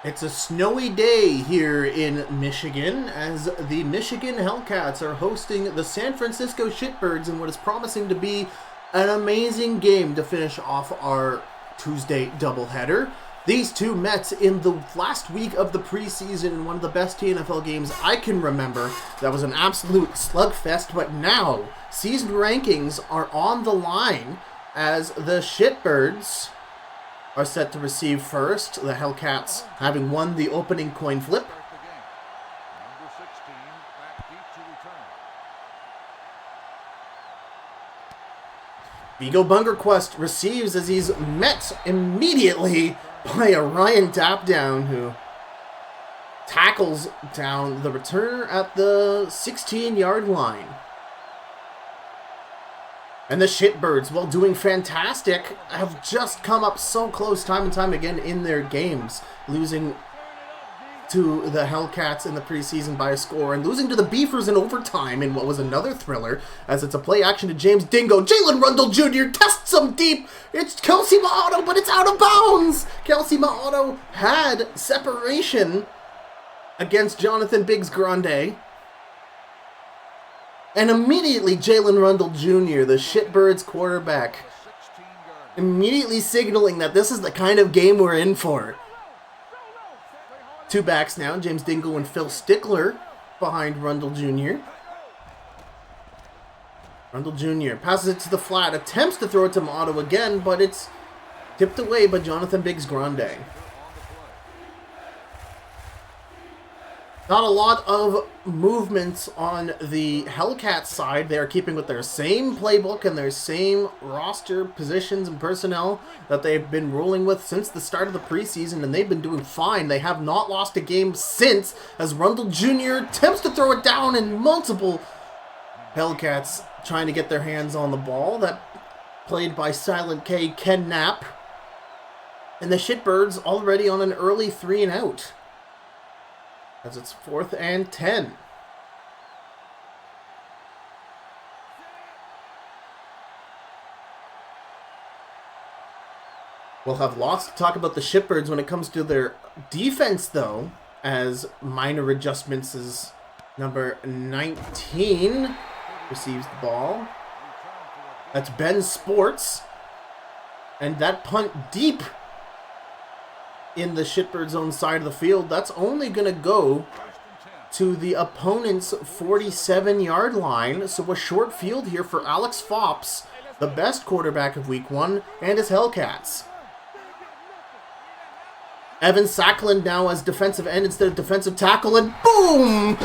It's a snowy day here in Michigan as the Michigan Hellcats are hosting the San Francisco Shitbirds in what is promising to be an amazing game to finish off our Tuesday doubleheader. These two met in the last week of the preseason in one of the best TNFL games I can remember. That was an absolute slugfest, but now season rankings are on the line as the Shitbirds are set to receive first, the Hellcats having won the opening coin flip. Vigo Bungerquist receives as he's met immediately by a Ryan Tapdown who tackles down the returner at the 16-yard line. And the Shitbirds, while doing fantastic, have just come up so close time and time again in their games, losing to the Hellcats in the preseason by a score and losing to the Beefers in overtime in what was another thriller, as it's a play action to James Dingo. Jalen Rundle Jr. tests him deep. It's Kelsey Ma'auto, but it's out of bounds. Kelsey Ma'auto had separation against Jonathan Biggs Grande. And immediately, Jalen Rundle Jr., the Shitbirds quarterback, immediately signaling that this is the kind of game we're in for. Two backs now, James Dingle and Phil Stickler behind Rundle Jr. Rundle Jr. passes it to the flat, attempts to throw it to Ma'auto again, but it's tipped away by Jonathan Biggs Grande. Not a lot of movement on the Hellcats side. They are keeping with their same playbook and their same roster positions and personnel that they've been rolling with since the start of the preseason, and they've been doing fine. They have not lost a game since, as Rundle Jr. attempts to throw it down, and multiple Hellcats trying to get their hands on the ball. That played by Silent K, Ken Knapp. And the Shitbirds already on an early 3-and-out. As it's 4th and 10. We'll have lots to talk about the Shitbirds when it comes to their defense, though, as minor adjustments as number 19 receives the ball. That's Ben Sports. And that punt deep in the Shitbirds' own side of the field, that's only going to go to the opponent's 47-yard line. So a short field here for Alex Fops, the best quarterback of Week 1, and his Hellcats. Evan Sackland now as defensive end instead of defensive tackle, and boom!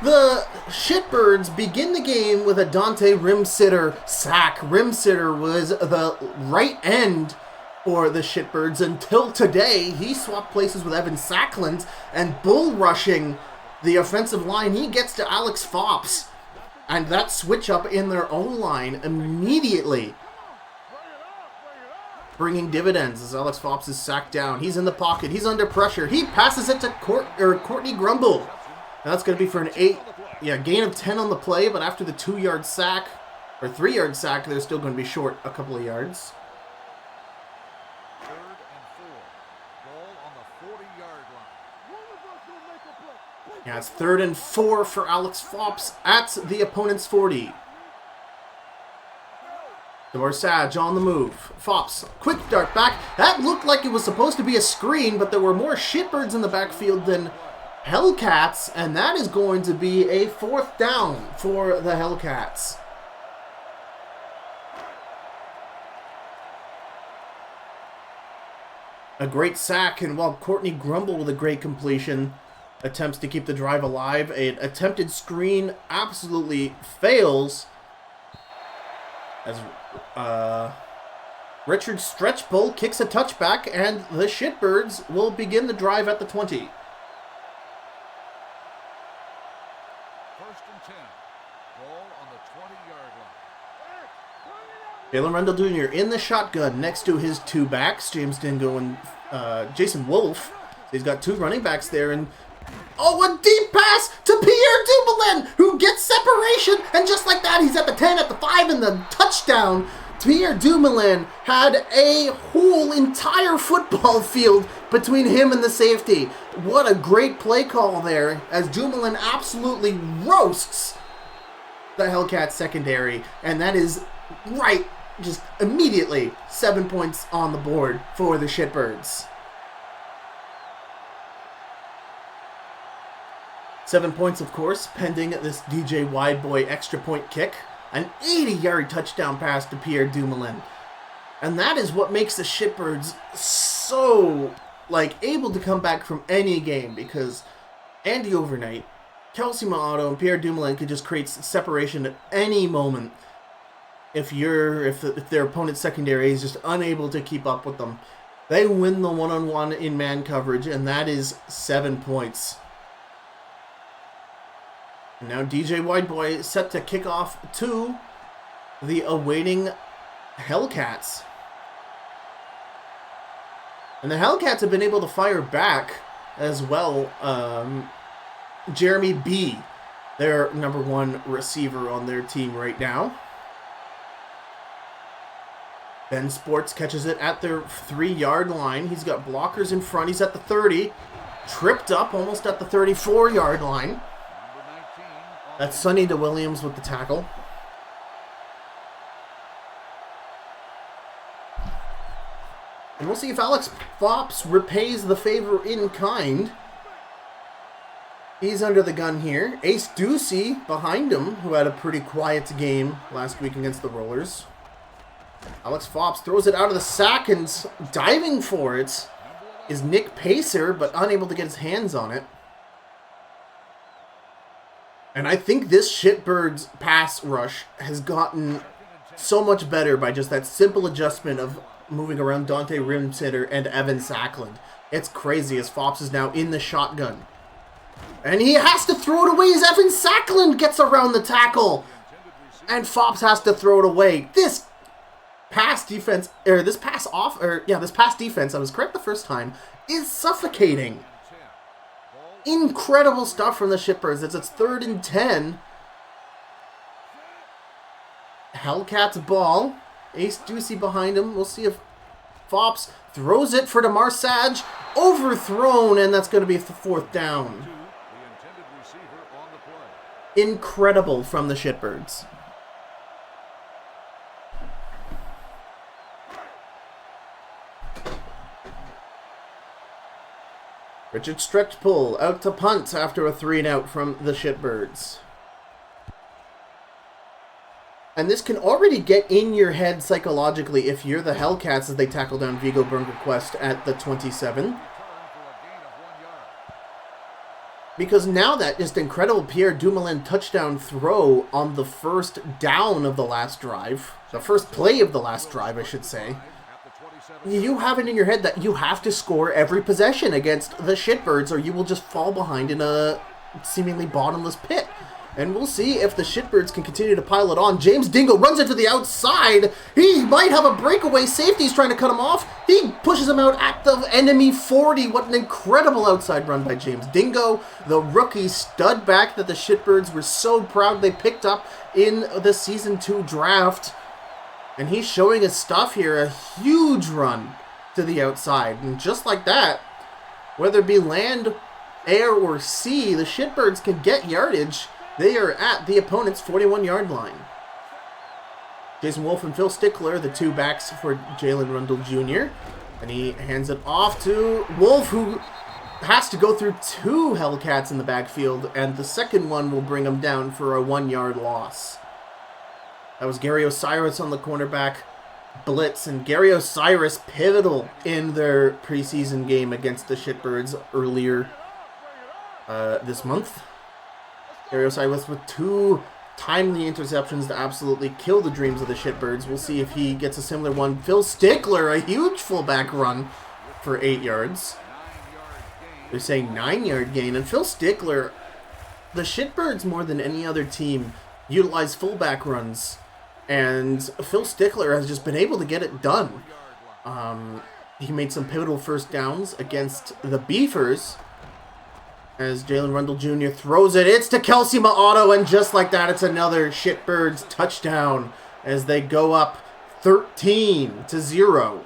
The Shitbirds begin the game with a Dante Rimsitter sack. Rimsitter was the right end for the Shitbirds until today. He swapped places with Evan Sackland and bull rushing the offensive line. He gets to Alex Fops, and that switch up in their own line immediately bringing dividends as Alex Fops is sacked down. He's in the pocket. He's under pressure. He passes it to Courtney Grumble. Now that's going to be for an gain of 10 on the play, but after the 2-yard sack, or 3-yard sack, they're still going to be short a couple of yards. Yeah, it's 3rd and 4 for Alex Fops at the opponent's 40. Dorsage on the move. Fops, quick dart back. That looked like it was supposed to be a screen, but there were more Shitbirds in the backfield than Hellcats, and that is going to be a 4th down for the Hellcats. A great sack, and while Courtney Grumble with a great completion attempts to keep the drive alive, an attempted screen absolutely fails as Richard Stretchbull kicks a touchback, and the Shitbirds will begin the drive at the 20. 1st and 10. Ball on the 20-yard line. Jalen Rundle Jr. in the shotgun next to his two backs, James Dingo and Jason Wolf. So he's got two running backs there, and a deep pass to Pierre Dumoulin, who gets separation, and just like that, he's at the 10, at the 5, and the touchdown to Pierre Dumoulin had a whole entire football field between him and the safety. What a great play call there, as Dumoulin absolutely roasts the Hellcats secondary. And that is right, just immediately 7 points on the board for the Shitbirds. 7 points, of course, pending this DJ Wideboy extra point kick. An 80-yard touchdown pass to Pierre Dumoulin. And that is what makes the Shitbirds so, able to come back from any game, because Andy Overnight, Kelsey Maato, and Pierre Dumoulin could just create separation at any moment if their opponent's secondary is just unable to keep up with them. They win the one-on-one in man coverage, and that is 7 points. And now DJ Wideboy set to kick off to the awaiting Hellcats. And the Hellcats have been able to fire back as well. Jeremy B, their number one receiver on their team right now. Ben Sports catches it at their 3-yard line. He's got blockers in front. He's at the 30. Tripped up almost at the 34-yard line. That's Sonny DeWilliams with the tackle. And we'll see if Alex Fops repays the favor in kind. He's under the gun here. Ace Ducey behind him, who had a pretty quiet game last week against the Rollers. Alex Fops throws it out of the sack, and diving for it is Nick Pacer, but unable to get his hands on it. And I think this Shitbirds pass rush has gotten so much better by just that simple adjustment of moving around Dante Rimsitter and Evan Sackland. It's crazy, as Fops is now in the shotgun. And he has to throw it away as Evan Sackland gets around the tackle. And Fops has to throw it away. This pass defense, this pass defense, I was correct the first time, is suffocating. Incredible stuff from the Shitbirds. It's 3rd and 10. Hellcats ball. Ace Ducey behind him. We'll see if Fops throws it for DeMar Sage. Overthrown, and that's going to be the 4th down. Incredible from the Shitbirds. Richard stretch pull out to punt after a 3-and-out from the Shitbirds. And this can already get in your head psychologically if you're the Hellcats as they tackle down Vigo Burnquist at the 27. Because now that just incredible Pierre Dumoulin touchdown throw on the first down of the last drive, the first play of the last drive, I should say, you have it in your head that you have to score every possession against the Shitbirds or you will just fall behind in a seemingly bottomless pit. And we'll see if the Shitbirds can continue to pile it on. James Dingo runs it to the outside. He might have a breakaway. Safety's trying to cut him off. He pushes him out at the enemy 40. What an incredible outside run by James Dingo, the rookie stud back that the Shitbirds were so proud they picked up in the Season 2 draft. And he's showing his stuff here. A huge run to the outside. And just like that, whether it be land, air, or sea, the Shitbirds can get yardage. They are at the opponent's 41-yard line. Jason Wolf and Phil Stickler, the two backs for Jalen Rundle Jr. And he hands it off to Wolf, who has to go through 2 Hellcats in the backfield, and the second one will bring him down for a 1-yard loss. That was Gary Osiris on the cornerback blitz, and Gary Osiris pivotal in their preseason game against the Shitbirds earlier this month. Gary Osiris with 2 timely interceptions to absolutely kill the dreams of the Shitbirds. We'll see if he gets a similar one. Phil Stickler, a huge fullback run for 8 yards. They're saying 9-yard gain, and Phil Stickler, the Shitbirds more than any other team utilize fullback runs. And Phil Stickler has just been able to get it done. He made some pivotal first downs against the Beefers. As Jalen Rundle Jr. throws it. It's to Kelsey Maato, and just like that, it's another Shitbirds touchdown as they go up 13-0.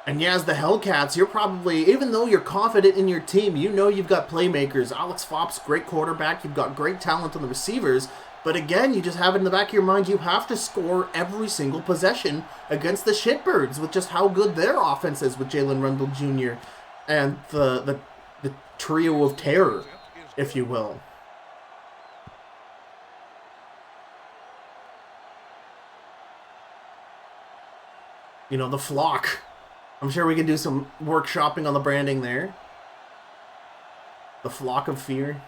And yeah, as the Hellcats, you're probably, even though you're confident in your team, you know you've got playmakers. Alex Fopp's great quarterback. You've got great talent on the receivers. But again, you just have it in the back of your mind, you have to score every single possession against the Shitbirds with just how good their offense is with Jalen Rundle Jr. and the trio of terror, if you will. You know, the flock. I'm sure we can do some workshopping on the branding there. The flock of fear.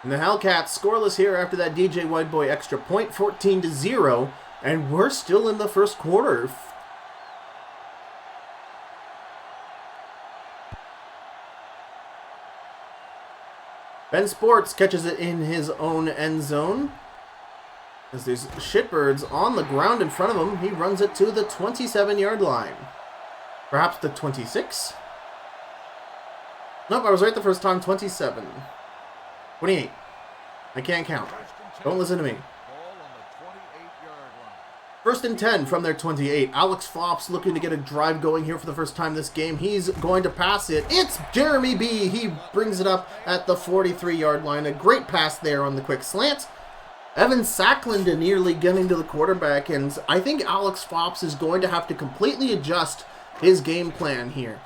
And the Hellcats scoreless here after that DJ Whiteboy extra point, 14-0, and we're still in the first quarter. Ben Sports catches it in his own end zone. As there's Shitbirds on the ground in front of him, he runs it to the 27-yard line. Perhaps the 26? Nope, I was right the first time, 27. 28. I can't count. Don't listen to me. First and 10 from their 28. Alex Fopp's looking to get a drive going here for the first time this game. He's going to pass it. It's Jeremy B. He brings it up at the 43-yard line. A great pass there on the quick slant. Evan Sackland nearly getting to the quarterback, and I think Alex Fopp's is going to have to completely adjust his game plan here.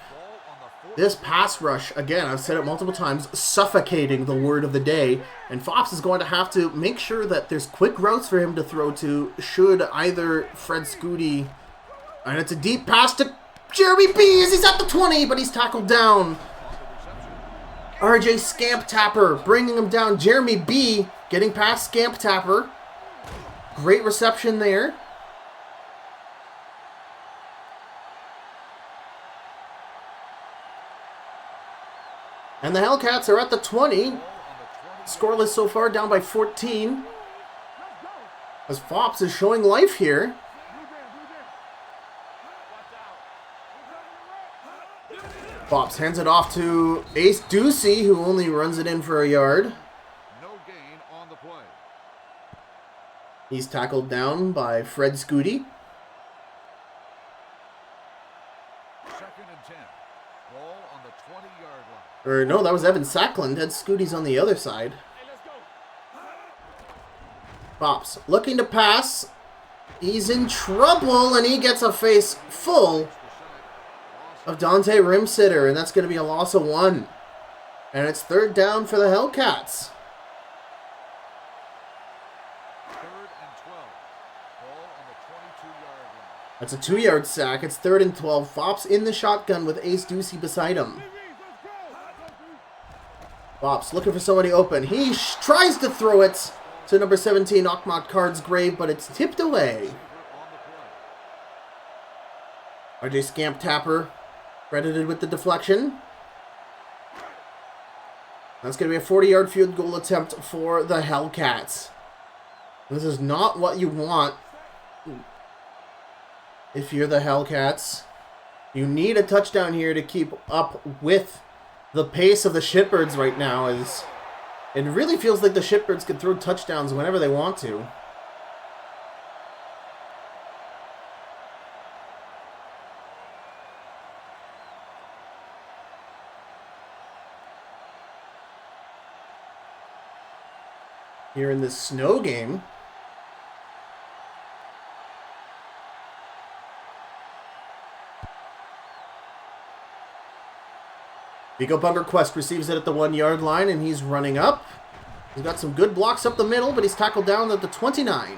This pass rush, again, I've said it multiple times, suffocating the word of the day. And Fopp's is going to have to make sure that there's quick routes for him to throw to should either Fred Scooty... And it's a deep pass to Jeremy B. as he's at the 20, but he's tackled down. RJ Scamp Tapper bringing him down. Jeremy B. getting past Scamp Tapper. Great reception there. And the Hellcats are at the 20. Scoreless so far, down by 14. As Fopp's is showing life here. Fopp's hands it off to Ace Ducey, who only runs it in for a yard. No gain on the play. He's tackled down by Fred Scooty. Second and 10. Ball on the 20-yard line. Or no, that was Evan Sackland. Had Scooty's on the other side. Fopp's looking to pass. He's in trouble, and he gets a face full of Dante Rimsitter, and that's going to be a loss of 1. And it's third down for the Hellcats. Third and 12. Ball on the 22-yard line. That's a 2-yard sack. It's third and 12. Fopp's in the shotgun with Ace Ducey beside him. Fopp's looking for somebody open. He tries to throw it to number 17, Ahmad Cardsgrave, but it's tipped away. RJ Scamp Tapper credited with the deflection. That's going to be a 40-yard field goal attempt for the Hellcats. This is not what you want if you're the Hellcats. You need a touchdown here to keep up with the pace of the Shitbirds right now. As it really feels like the Shitbirds could throw touchdowns whenever they want to. Here in this snow game. Vigo Bungerquist receives it at the 1-yard line, and he's running up. He's got some good blocks up the middle, but he's tackled down at the 29. Number 16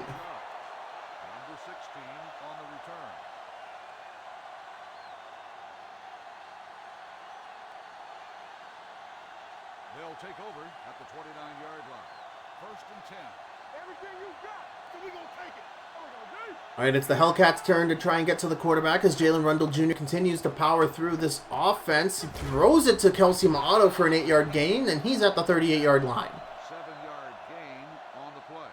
on the return. They'll take over at the 29-yard line. First and 10. Everything you got, so we're going to take it. All right, it's the Hellcats' turn to try and get to the quarterback as Jalen Rundle Jr. continues to power through this offense. He throws it to Kelsey Maato for an 8-yard gain, and he's at the 38-yard line. 7-yard gain on the play.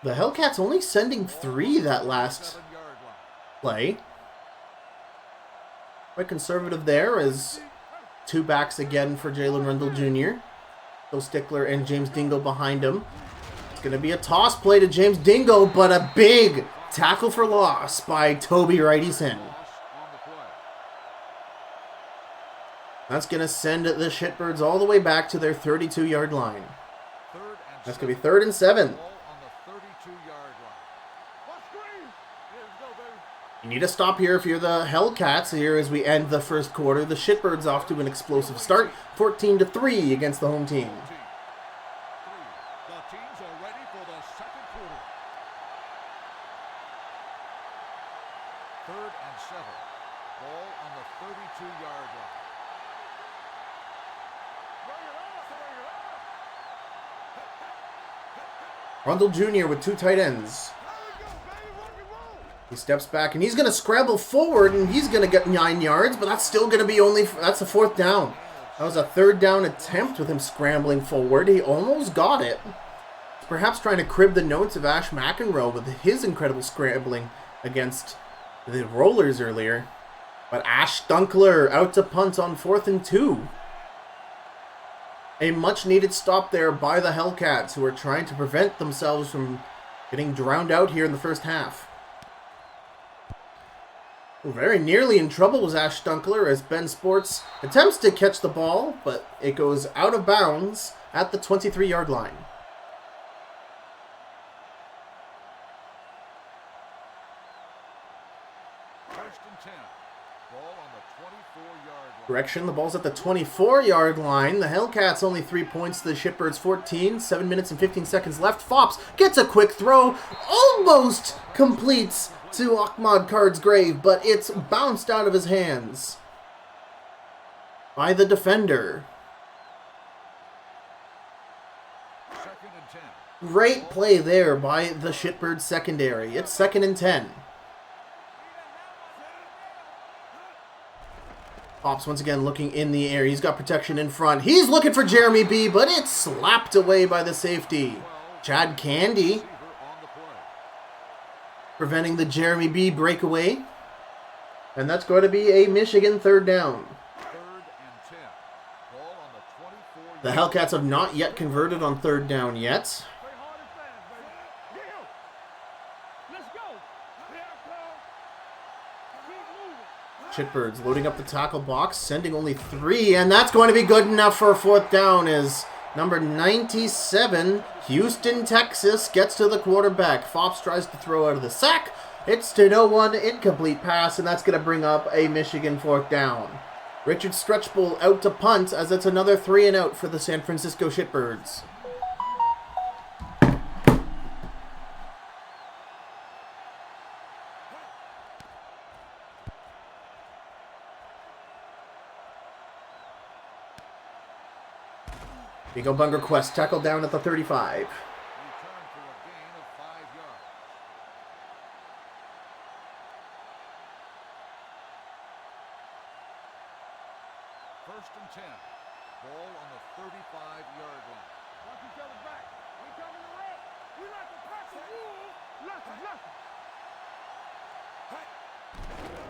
The Hellcats only sending 3 that last play. Quite conservative there as two backs again for Jalen Rundle Jr. Phil Stickler and James Dingo behind him. It's going to be a toss play to James Dingo, but a big tackle for loss by Toby Wrightyson. That's going to send the Shitbirds all the way back to their 32-yard line. That's going to be 3rd and 7. You need to stop here if you're the Hellcats here as we end the first quarter. The Shitbirds off to an explosive start, 14-3 against the home team. The teams are ready for the second quarter. 3rd and 7. Ball on the 32-yard line. Rundle Jr. with two tight ends. He steps back, and he's going to scramble forward, and he's going to get 9 yards, but that's still going to be that's a 4th down. That was a 3rd down attempt with him scrambling forward. He almost got it. Perhaps trying to crib the notes of Ash McEnroe with his incredible scrambling against the Rollers earlier. But Ash Dunkler out to punt on 4th and 2. A much-needed stop there by the Hellcats, who are trying to prevent themselves from getting drowned out here in the first half. Very nearly in trouble was Ash Dunkler as Ben Sports attempts to catch the ball, but it goes out of bounds at the 23-yard line. Correction, the ball's at the 24-yard line. The Hellcats only 3 points to the Shitbirds 14. 7 minutes and 15 seconds left. Fops gets a quick throw. Almost completes to Ahmad Cardsgrave, but it's bounced out of his hands by the defender. Great play there by the Shitbirds secondary. It's 2nd and 10. Pops once again looking in the air. He's got protection in front. He's looking for Jeremy B, but it's slapped away by the safety. Chad Candy preventing the Jeremy B breakaway. And that's going to be a Michigan 3rd down. The Hellcats have not yet converted on 3rd down yet. Shitbirds loading up the tackle box, sending only 3, and that's going to be good enough for a 4th down as number 97, Houston, Texas, gets to the quarterback. Fops tries to throw out of the sack. It's to no one, incomplete pass, and that's going to bring up a Michigan 4th down. Richard Stretchbull out to punt as it's another 3 and out for the San Francisco Shitbirds. Big O Bunger Quest tackled down at the 35.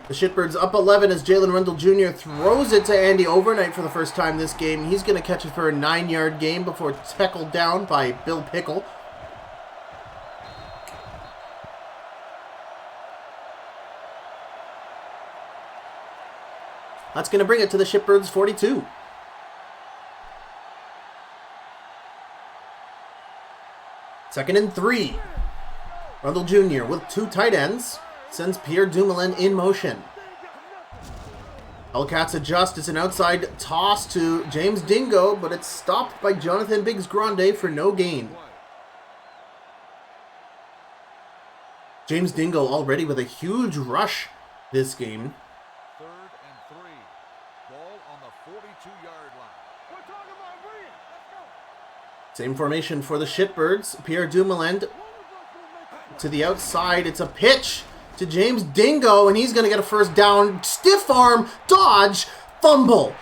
The Shitbirds up 11 as Jalen Rundle Jr. throws it to Andy Overnight for the first time this game. He's going to catch it for a 9-yard gain before tackled down by Bill Pickle. That's going to bring it to the Shitbirds 42. Second and 3. Rundle Jr. with 2 tight ends. Sends Pierre Dumoulin in motion. Hellcats adjust. It's an outside toss to James Dingo, but it's stopped by Jonathan Biggs-Grande for no gain. James Dingo already with a huge rush this game. 3rd and 3. Ball on the 42-yard line. Same formation for the Shitbirds. Pierre Dumoulin to the outside. It's a pitch to James Dingo, and he's going to get a first down. Stiff arm, dodge, fumble.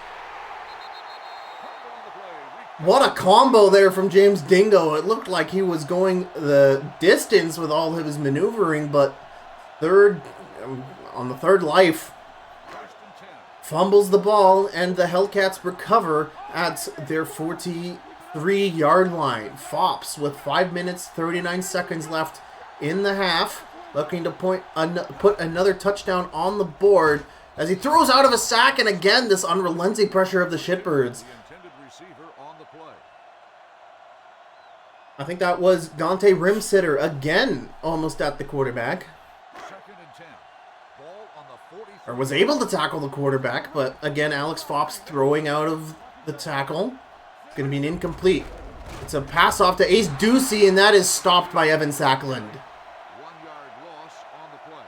What a combo there from James Dingo. It looked like he was going the distance with all of his maneuvering, but on the third life. Fumbles the ball, and the Hellcats recover at their 43-yard line. Fops with 5 minutes, 39 seconds left in the half, looking to put another touchdown on the board as he throws out of a sack, and again, this unrelenting pressure of the Shitbirds. I think that was Dante Rimsitter again, almost at the quarterback. Or was able to tackle the quarterback, but again, Alex Fops throwing out of the tackle. It's going to be an incomplete. It's a pass off to Ace Ducey, and that is stopped by Evan Sackland. 1-yard loss on the play.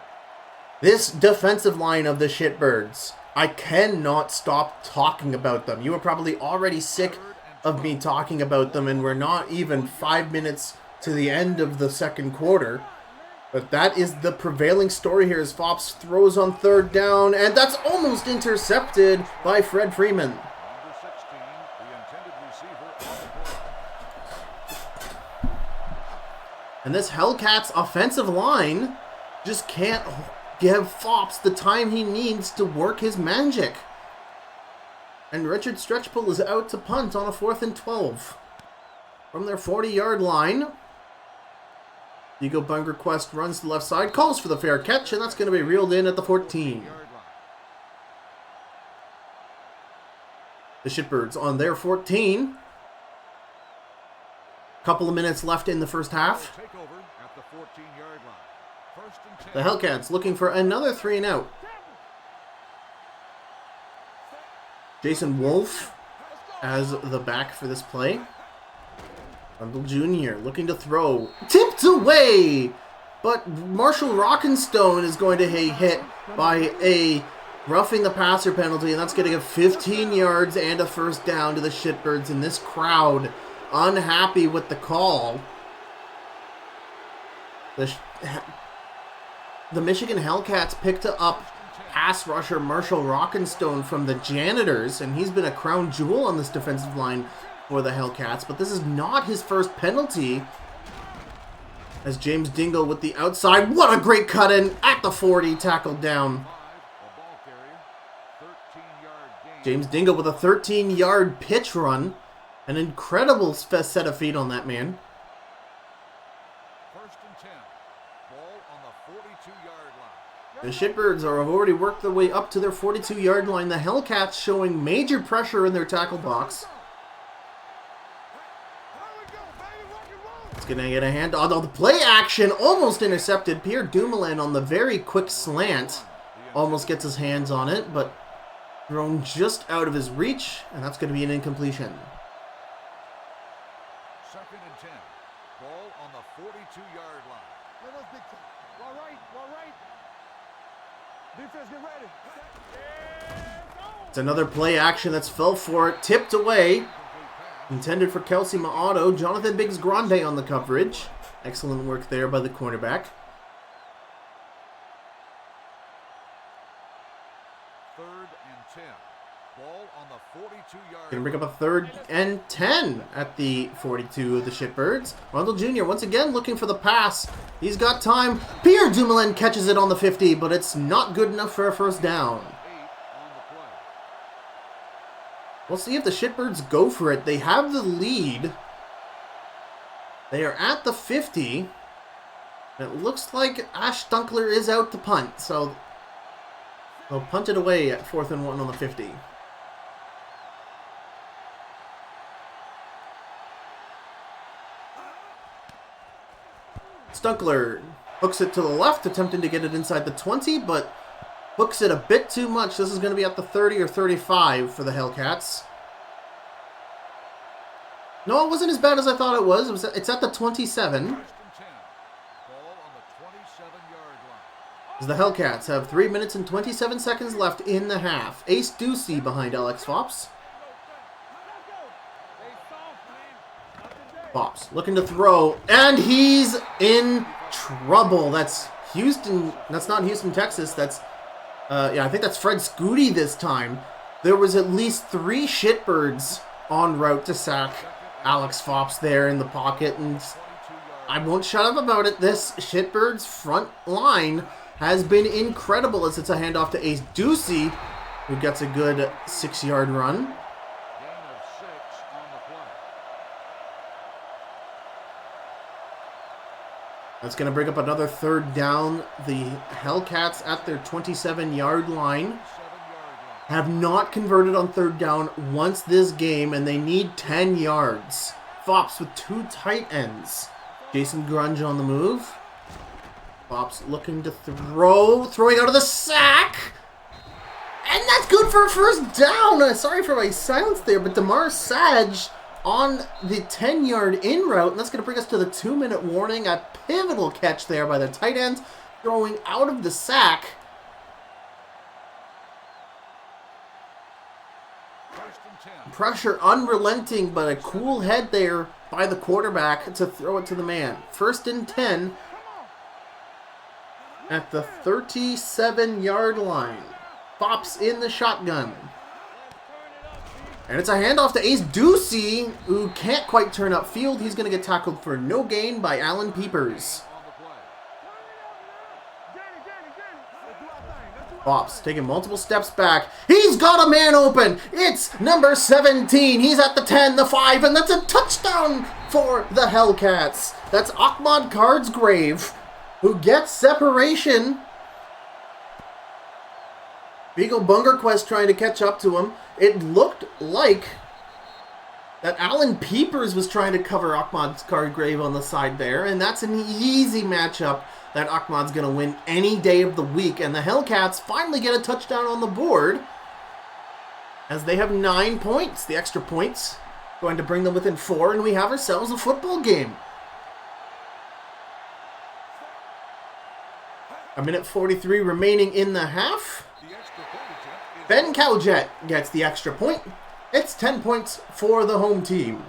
This defensive line of the Shitbirds, I cannot stop talking about them. You are probably already sick of me talking about them, and we're not even 5 minutes to the end of the second quarter. But that is the prevailing story here as Fops throws on third down, and that's almost intercepted by Fred Freeman. Number 16, the intended receiver on the play. And this Hellcats offensive line just can't give Fops the time he needs to work his magic. And Richard Stretchpull is out to punt on a 4th and 12. From their 40-yard line, Eagle Bungerquist runs to the left side, calls for the fair catch, and that's going to be reeled in at the 14. The Shitbirds on their 14. Couple of minutes left in the first half. The Hellcats looking for another 3 and out. Jason Wolf as the back for this play. Rundle Jr. looking to throw. Tipped away! But Marshall Rockenstone is going to be hit by a roughing the passer penalty, and that's going to give 15 yards and a first down to the Shitbirds, and this crowd unhappy with the call. The Michigan Hellcats picked up pass rusher Marshall Rockenstone from the Janitors, and he's been a crown jewel on this defensive line for the Hellcats, but this is not his first penalty. As James Dingle with the outside, what a great cut in at the 40, tackled down. James Dingle with a 13-yard pitch run. An incredible set of feet on that man. First and 10. Ball on the 42-yard line. The Shitbirds have already worked their way up to their 42-yard line. The Hellcats showing major pressure in their tackle box. It's going to get a hand. Although the play action almost intercepted. Pierre Dumoulin on the very quick slant almost gets his hands on it, but thrown just out of his reach, and that's going to be an incompletion. Second and 10. Ball on the 42-yard line. All right. Defense, get ready. It's another play action that's fell for it, tipped away. Intended for Kelsey Maotto. Jonathan Biggs-Grande on the coverage. Excellent work there by the cornerback. Third and 10. Ball on the 42-yard Going to bring up a 3rd and 10 at the 42 of the Shitbirds. Rundle Jr. once again looking for the pass. He's got time. Pierre Dumoulin catches it on the 50, but it's not good enough for a first down. We'll see if the Shitbirds go for it. They have the lead. They are at the 50. It looks like Ash Dunkler is out to punt, so they'll punt it away at 4th and 1 on the 50. Stunkler hooks it to the left, attempting to get it inside the 20, but hooks it a bit too much. This is going to be at the 30 or 35 for the Hellcats. No, it wasn't as bad as I thought it was. It's at the 27. As the Hellcats have 3 minutes and 27 seconds left in the half. Ace Ducey behind Alex Fops. Fops looking to throw, and he's in trouble. That's Houston. That's not Houston, Texas. That's I think that's Fred Scooty this time. There was at least 3 Shitbirds en route to sack Alex Fops there in the pocket, and I won't shut up about it. This Shitbirds front line has been incredible as it's a handoff to Ace Ducey, who gets a good 6-yard run. Gain of 6 on the play. That's going to bring up another third down. The Hellcats at their 27-yard line 7-yard line. have not converted on third down once this game, and they need 10 yards. Fops with 2 tight ends. Jason Grunge on the move. Fops looking to throwing out of the sack. And that's good for a first down. Sorry for my silence there, but Damar Sage on the 10-yard in route, and that's going to bring us to the 2-minute warning. A pivotal catch there by the tight end, throwing out of the sack. First and 10. Pressure unrelenting, but a cool head there by the quarterback to throw it to the man. First and 10 at the 37-yard line. Fops in the shotgun. And it's a handoff to Ace Ducey, who can't quite turn upfield. He's going to get tackled for no gain by Alan Peepers. On the play. Fops taking multiple steps back. He's got a man open. It's number 17. He's at the 10, the 5, and that's a touchdown for the Hellcats. That's Ahmad Cardsgrave, who gets separation. Beagle Bungerquist trying to catch up to him. It looked like that Alan Peepers was trying to cover Ahmad Cardsgrave on the side there, and that's an easy matchup that Ahmad's going to win any day of the week. And the Hellcats finally get a touchdown on the board as they have 9 points. The extra points going to bring them within 4, and we have ourselves a football game. A minute 43 remaining in the half. The extra point attempt is Ben Cowjet gets the extra point. It's 10 points for the home team.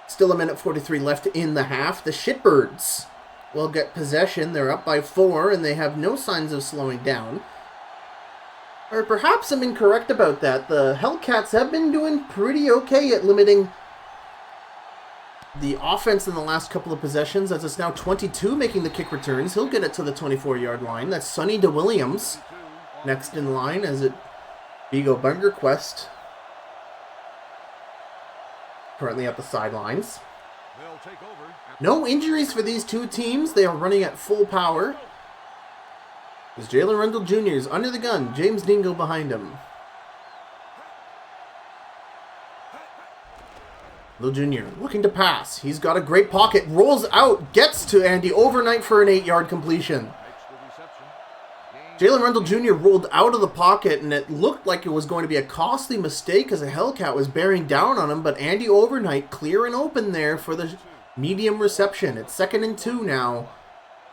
Still a minute 43 left in the half. The Shitbirds will get possession. They're up by 4, and they have no signs of slowing down. Or perhaps I'm incorrect about that. The Hellcats have been doing pretty okay at limiting the offense in the last couple of possessions, as it's now 22 making the kick returns. He'll get it to the 24-yard line. That's Sonny DeWilliams next in line, as it Vigo Bungerquist currently at the sidelines. they'll take over at No injuries for these two teams. They are running at full power. As Jalen Rundle Jr. is under the gun. James Dingo behind him. Lil Jr. looking to pass. He's got a great pocket. Rolls out. Gets to Andy Overnight for an 8-yard completion. makes the reception. Jalen Rundle Jr. rolled out of the pocket, and it looked like it was going to be a costly mistake as a Hellcat was bearing down on him, but Andy Overnight clear and open there for the medium reception. It's 2nd and 2 now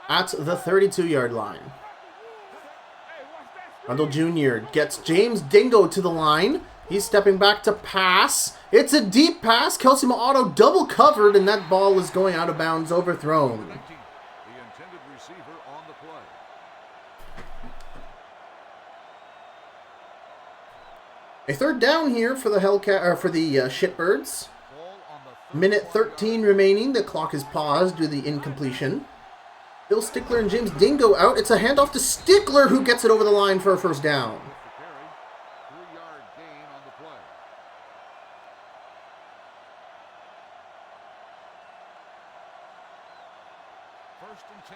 at the 32-yard line. Rundle Jr. gets James Dingo to the line. He's stepping back to pass. It's a deep pass. Kelsey Ma'auto double covered, and that ball is going out of bounds, overthrown. The intended receiver on the play. A third down here for the Shitbirds. Ball on the Minute 13 remaining. The clock is paused due to the incompletion. Bill Stickler and James Dingo out. It's a handoff to Stickler, who gets it over the line for a first down. for carry. 3-yard gain on the play. First and 10.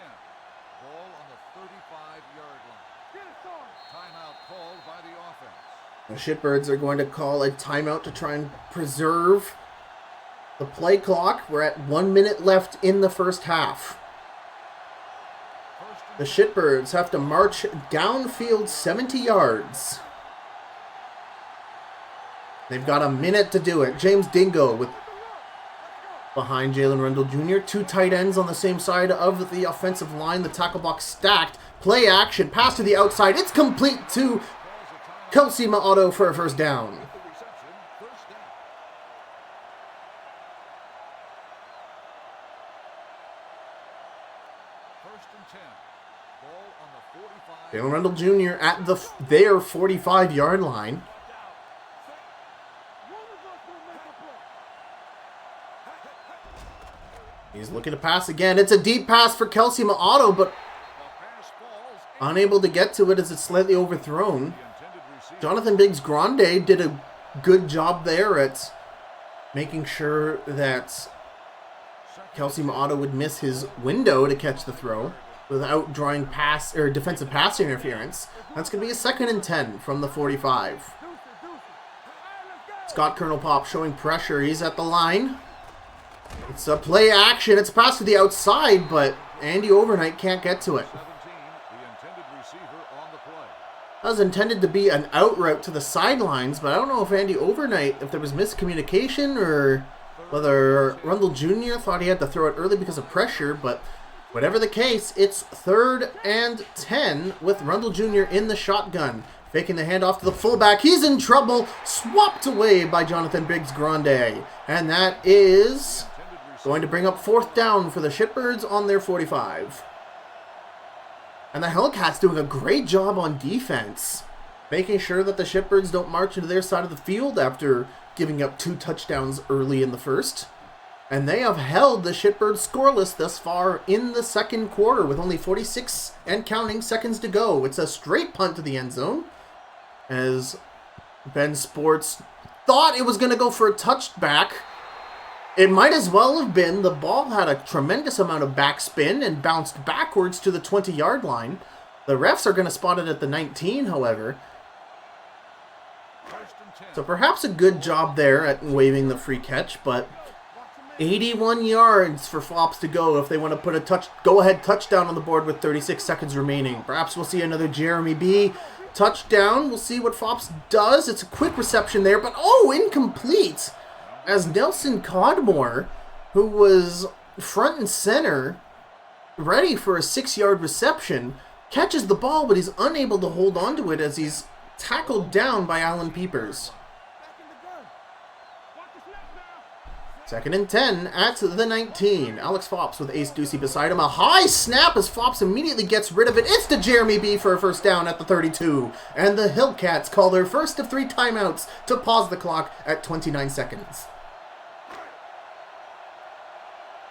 Ball on the 35-yard line. Timeout called by the offense. The Shitbirds are going to call a timeout to try and preserve the play clock. We're at 1 minute left in the first half. First and The Shitbirds have to march downfield 70 yards. They've got a minute to do it. James Dingo with behind Jalen Rundle Jr. 2 tight ends on the same side of the offensive line. The tackle box stacked. Play action. Pass to the outside. It's complete to Kelsey Ma'auto for a first down. the reception. First down. First and 10. Ball on the 45. Jalen Rundle Jr. at their 45-yard line. He's looking to pass again. It's a deep pass for Kelsey Ma'ato, but unable to get to it as it's slightly overthrown. Jonathan Biggs-Grande did a good job there at making sure that Kelsey Ma'ato would miss his window to catch the throw without drawing pass or defensive pass interference. That's going to be a 2nd and 10 from the 45. Scott Colonel Pop showing pressure. He's at the line. It's a play action. It's passed to the outside, but Andy Overnight can't get to it. That was intended to be an out route to the sidelines, but I don't know if Andy Overnight, if there was miscommunication or whether Rundle Jr. thought he had to throw it early because of pressure, but whatever the case, it's 3rd and 10 with Rundle Jr. in the shotgun. Faking the handoff to the fullback. He's in trouble. Swapped away by Jonathan Biggs-Grande. And that is going to bring up 4th down for the Shitbirds on their 45. And the Hellcats doing a great job on defense, making sure that the Shitbirds don't march into their side of the field after giving up 2 touchdowns early in the first. And they have held the Shitbirds scoreless thus far in the 2nd quarter with only 46 and counting seconds to go. It's a straight punt to the end zone as Ben Sports thought it was going to go for a touchback. It might as well have been. The ball had a tremendous amount of backspin and bounced backwards to the 20-yard line. The refs are going to spot it at the 19, however. So perhaps a good job there at waving the free catch, but 81 yards for Flops to go if they want to put a go-ahead touchdown on the board with 36 seconds remaining. Perhaps we'll see another Jeremy B touchdown. We'll see what Flops does. It's a quick reception there, but incomplete. As Nelson Codmore, who was front and center, ready for a 6-yard reception, catches the ball, but he's unable to hold on to it as he's tackled down by Alan Peepers. 2nd and 10 at the 19. Alex Fops with Ace Ducey beside him. A high snap as Fops immediately gets rid of it. It's to Jeremy B for a 1st down at the 32. And the Hellcats call their first of 3 timeouts to pause the clock at 29 seconds.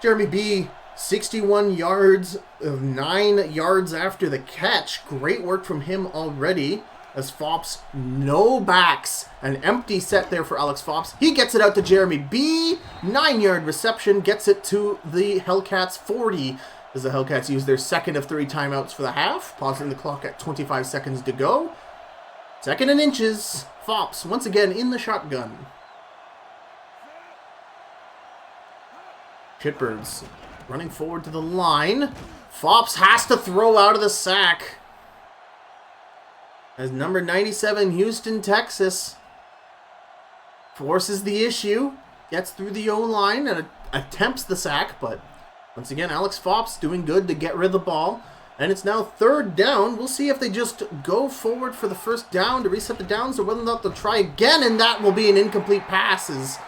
Jeremy B, 61 yards, 9 yards after the catch. Great work from him already. As Fops, no backs. An empty set there for Alex Fops. He gets it out to Jeremy B. 9-yard reception. Gets it to the Hellcats 40. As the Hellcats use their 2nd of 3 timeouts for the half. Pausing the clock at 25 seconds to go. 2nd and inches. Fops once again in the shotgun. Shitbirds running forward to the line. Fops has to throw out of the sack. As number 97, Houston, Texas, forces the issue, gets through the O-line and attempts the sack, but once again, Alex Fops doing good to get rid of the ball. And it's now 3rd down. We'll see if they just go forward for the 1st down to reset the downs or whether or not they'll try again, and that will be an incomplete pass.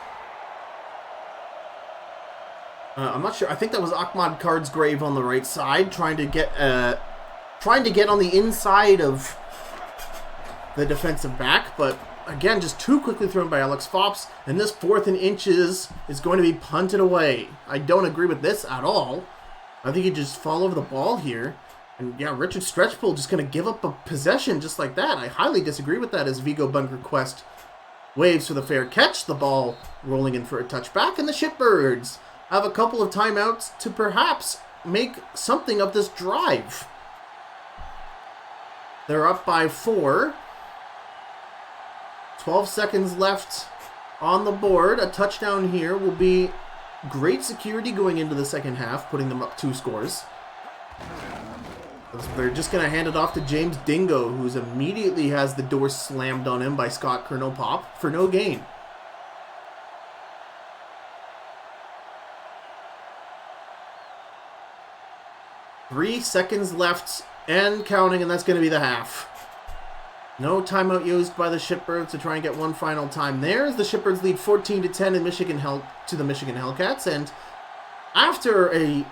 I'm not sure. I think that was Ahmad Cardsgrave on the right side, trying to get on the inside of the defensive back, but again, just too quickly thrown by Alex Fops, and this 4th and inches is going to be punted away. I don't agree with this at all. I think he just fall over the ball here, and yeah, Richard Stretchpool just going to give up a possession just like that. I highly disagree with that as Vigo Bunker Quest waves for the fair catch, the ball rolling in for a touchback, and the Shitbirds have a couple of timeouts to perhaps make something of this drive. They're up by 4. 12 seconds left on the board. A touchdown here will be great security going into the 2nd half, putting them up 2 scores. They're just going to hand it off to James Dingo, who immediately has the door slammed on him by Scott Colonel Pop for no gain. Three seconds left and counting, and that's going to be the half. No timeout used by the Shitbirds to try and get one final time there. As the Shitbirds lead 14-10 in to the Michigan Hellcats, and after a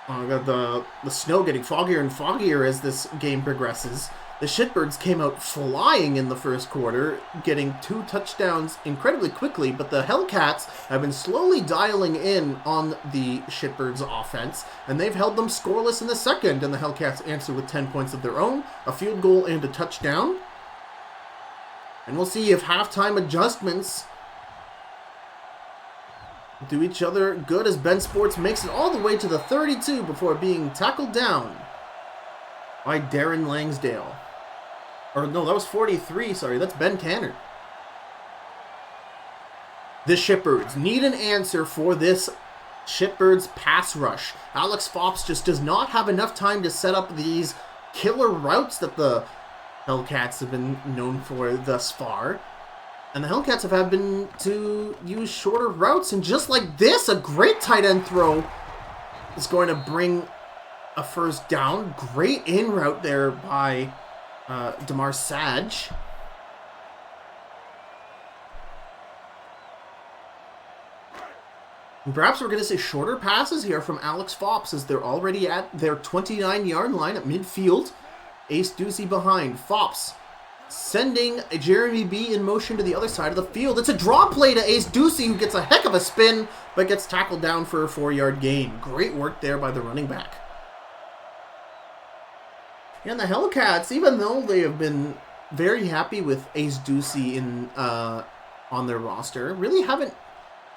Got the snow getting foggier and foggier as this game progresses. The Shitbirds came out flying in the first quarter, getting 2 touchdowns incredibly quickly, but the Hellcats have been slowly dialing in on the Shitbirds offense, and they've held them scoreless in the second, and the Hellcats answer with 10 points of their own, a field goal and a touchdown. And we'll see if halftime adjustments do each other good as Ben Sports makes it all the way to the 32 before being tackled down by Darren Langsdale. Or no, that was 43, sorry, that's Ben Tanner. The Shitbirds need an answer for this Shitbirds pass rush. Alex Fops just does not have enough time to set up these killer routes that the Hellcats have been known for thus far. And the Hellcats have had been to use shorter routes, and just like this, a great tight end throw is going to bring a first down. Great in route there by Damar Saj. And perhaps we're going to see shorter passes here from Alex Fops as they're already at their 29-yard line at midfield. Ace Ducey behind. Fops sending Jeremy B in motion to the other side of the field. It's a draw play to Ace Ducey, who gets a heck of a spin, but gets tackled down for a 4-yard gain. Great work there by the running back. And the Hellcats, even though they have been very happy with Ace Ducey on their roster, really haven't.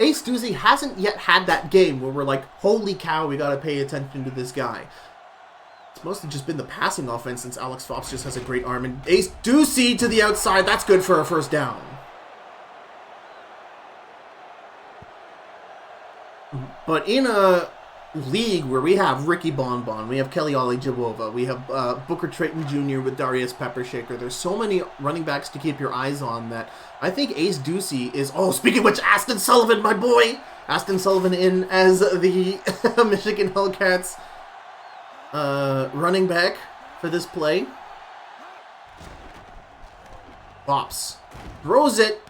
Ace Ducey hasn't yet had that game where we're like, holy cow, we got to pay attention to this guy. It's mostly just been the passing offense since Alex Fops just has a great arm. And Ace Ducey to the outside, that's good for a first down. But in a league where we have Ricky Bonbon, we have Kelly Ollie-Jabova, we have Booker Trayton Jr. with Darius Peppershaker. There's so many running backs to keep your eyes on that I think Ace Ducey is... Oh, speaking of which, Aston Sullivan, my boy! Aston Sullivan in as the Michigan Hellcats running back for this play. Fops throws it.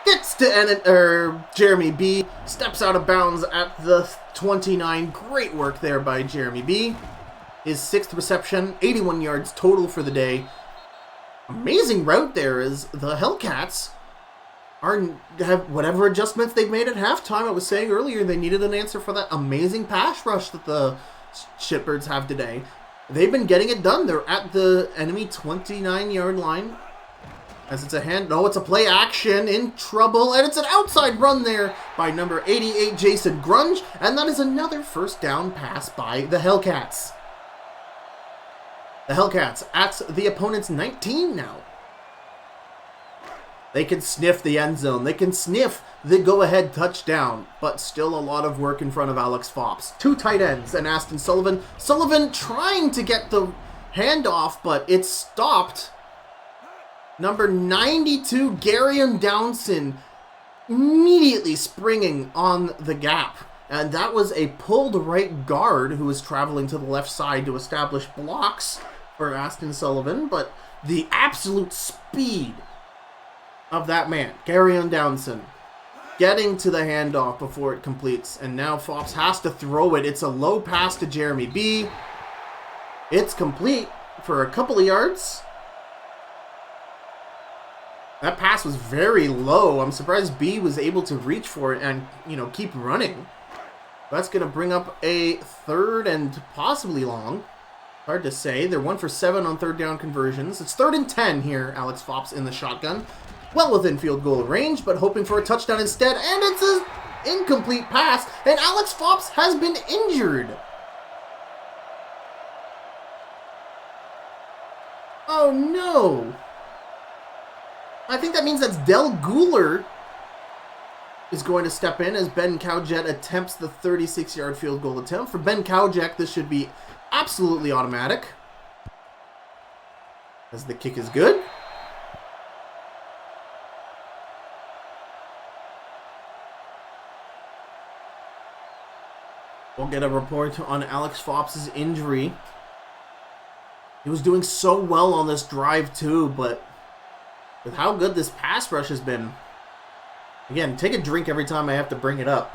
Gets to Jeremy B. Steps out of bounds at the 29. Great work there by Jeremy B. His 6th reception, 81 yards total for the day. Amazing route there as the Hellcats have whatever adjustments they've made at halftime. I was saying earlier they needed an answer for that amazing pass rush that the Shitbirds have today. They've been getting it done. They're at the enemy 29-yard line. As it's a hand, no, it's a play action, in trouble, and it's an outside run there by number 88, Jason Grunge, and that is another first down pass by the Hellcats. The Hellcats at the opponent's 19 now. They can sniff the end zone, they can sniff the go-ahead touchdown, but still a lot of work in front of Alex Fops. 2 tight ends and Aston Sullivan. Sullivan trying to get the handoff, but it's stopped. Number 92, Garyon Downson, immediately springing on the gap. And that was a pulled right guard who was traveling to the left side to establish blocks for Aston Sullivan. But the absolute speed of that man, Garyon Downson, getting to the handoff before it completes. And now Fops has to throw it. It's a low pass to Jeremy B. It's complete for a couple of yards. That pass was very low. I'm surprised B was able to reach for it and, keep running. That's going to bring up a 3rd and possibly long. Hard to say. They're 1 for 7 on 3rd down conversions. It's 3rd and 10 here. Alex Fops in the shotgun. Well within field goal range, but hoping for a touchdown instead. And it's an incomplete pass. And Alex Fops has been injured. Oh no. I think that means that's Del Guler is going to step in as Ben Kowjek attempts the 36-yard field goal attempt. For Ben Kowjek, this should be absolutely automatic, as the kick is good. We'll get a report on Alex Fops' injury. He was doing so well on this drive too, but with how good this pass rush has been. Again, take a drink every time I have to bring it up.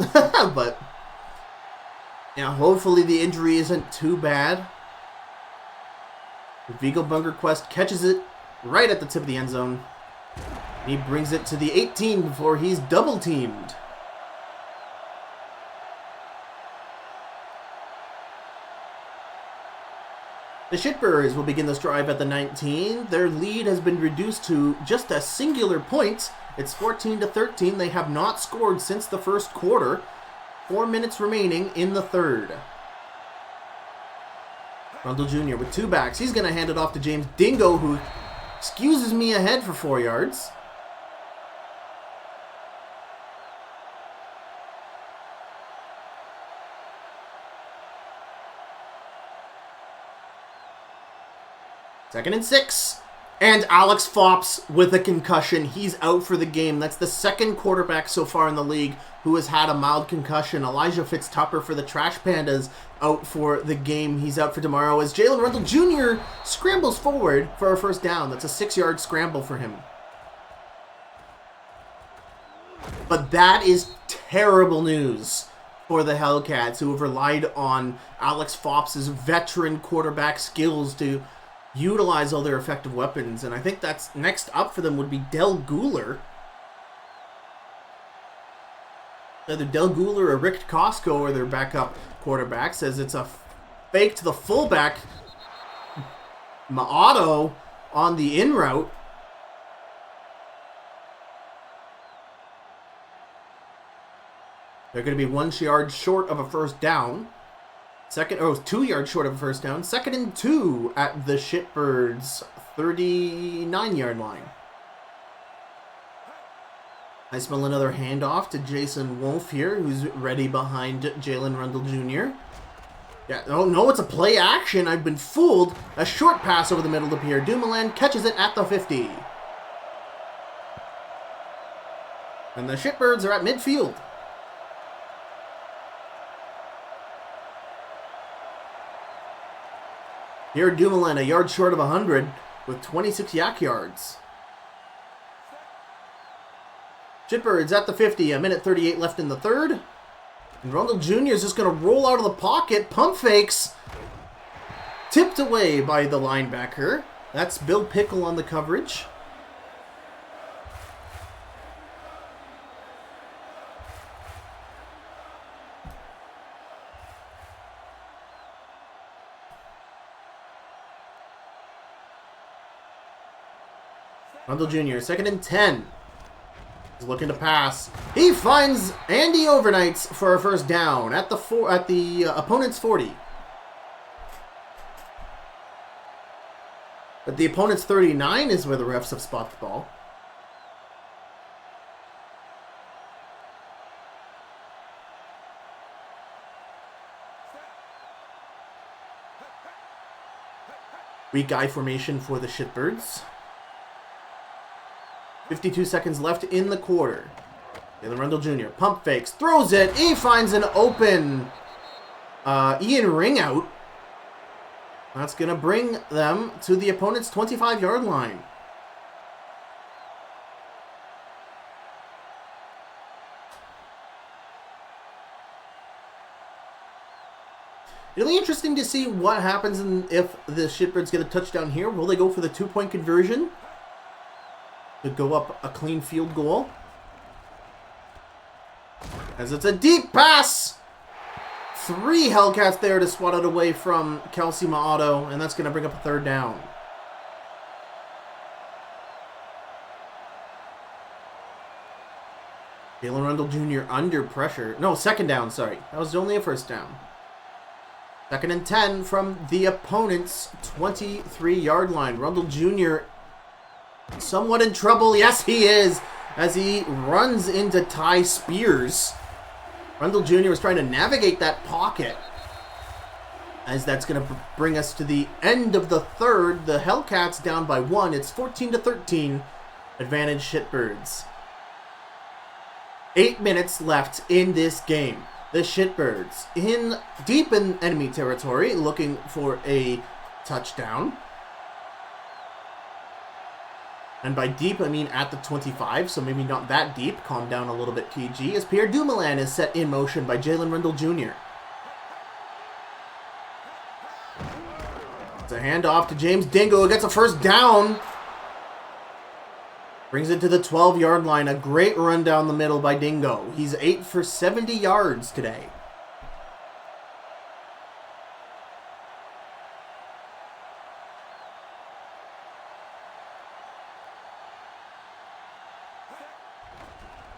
But Yeah, hopefully the injury isn't too bad. Vigo Bungerquist catches it right at the tip of the end zone. He brings it to the 18 before he's double teamed. The Shitbirds will begin this drive at the 19. Their lead has been reduced to just a singular point. It's 14-13. They have not scored since the first quarter. 4 minutes remaining in the third. Rundle Jr. with two backs. He's going to hand it off to James Dingo, who excuses me ahead for 4 yards. Second and 6. And Alex Fops with a concussion. He's out for the game. That's the second quarterback so far in the league who has had a mild concussion. Elijah Fitztupper for the Trash Pandas out for the game. He's out for tomorrow as Jalen Rundle Jr. scrambles forward for a first down. That's a 6-yard scramble for him. But that is terrible news for the Hellcats, who have relied on Alex Fops' veteran quarterback skills to utilize all their effective weapons. And I think that's next up for them would be Del Guler. Either Del Guler or Rick Costco are their backup quarterbacks, as it's a fake to the fullback. Maato on the in route. They're going to be 1 yard short of a first down. 2 yards short of a first down. 2nd and 2 at the Shitbirds' 39-yard line. I smell another handoff to Jason Wolf here, who's ready behind Jalen Rundle Jr. Yeah, oh no, it's a play action. I've been fooled. A short pass over the middle to Pierre Dumoulin catches it at the 50. And the Shitbirds are at midfield. Here, Dumoulin, a yard short of 100 with 26 yak yards. Shitbirds at the 50, a minute 38 left in the third. And Rundle Jr. is just going to roll out of the pocket, pump fakes. Tipped away by the linebacker. That's Bill Pickle on the coverage. Rundle Jr., 2nd and 10. He's looking to pass. He finds Andy Overnights for a first down at the opponent's 40. But the opponent's 39 is where the refs have spotted the ball. Weak eye formation for the Shitbirds. 52 seconds left in the quarter. Jalen Rundle Jr. pump fakes, throws it. He finds an open Ian Ringout. That's going to bring them to the opponent's 25-yard line. It'll be interesting to see what happens if the Shitbirds get a touchdown here. Will they go for the 2-point conversion to go up a clean field goal? As it's a deep pass! 3 Hellcats there to swat it away from Kelsey Maato, and that's going to bring up a third down. Jalen Rundle Jr. under pressure. No, second down, sorry. That was only a first down. 2nd and 10 from the opponent's 23-yard line. Rundle Jr. somewhat in trouble. Yes, he is, as he runs into Ty Spears. Rundle Jr. was trying to navigate that pocket, as that's going to bring us to the end of the third. The Hellcats down by 1. It's 14-13. Advantage Shitbirds. 8 minutes left in this game. The Shitbirds deep in enemy territory, looking for a touchdown. And by deep, I mean at the 25, so maybe not that deep. Calm down a little bit, PG, as Pierre Dumoulin is set in motion by Jalen Rundle Jr. handoff to James Dingo. Gets a first down. Brings it to the 12-yard line. A great run down the middle by Dingo. He's 8 for 70 yards today.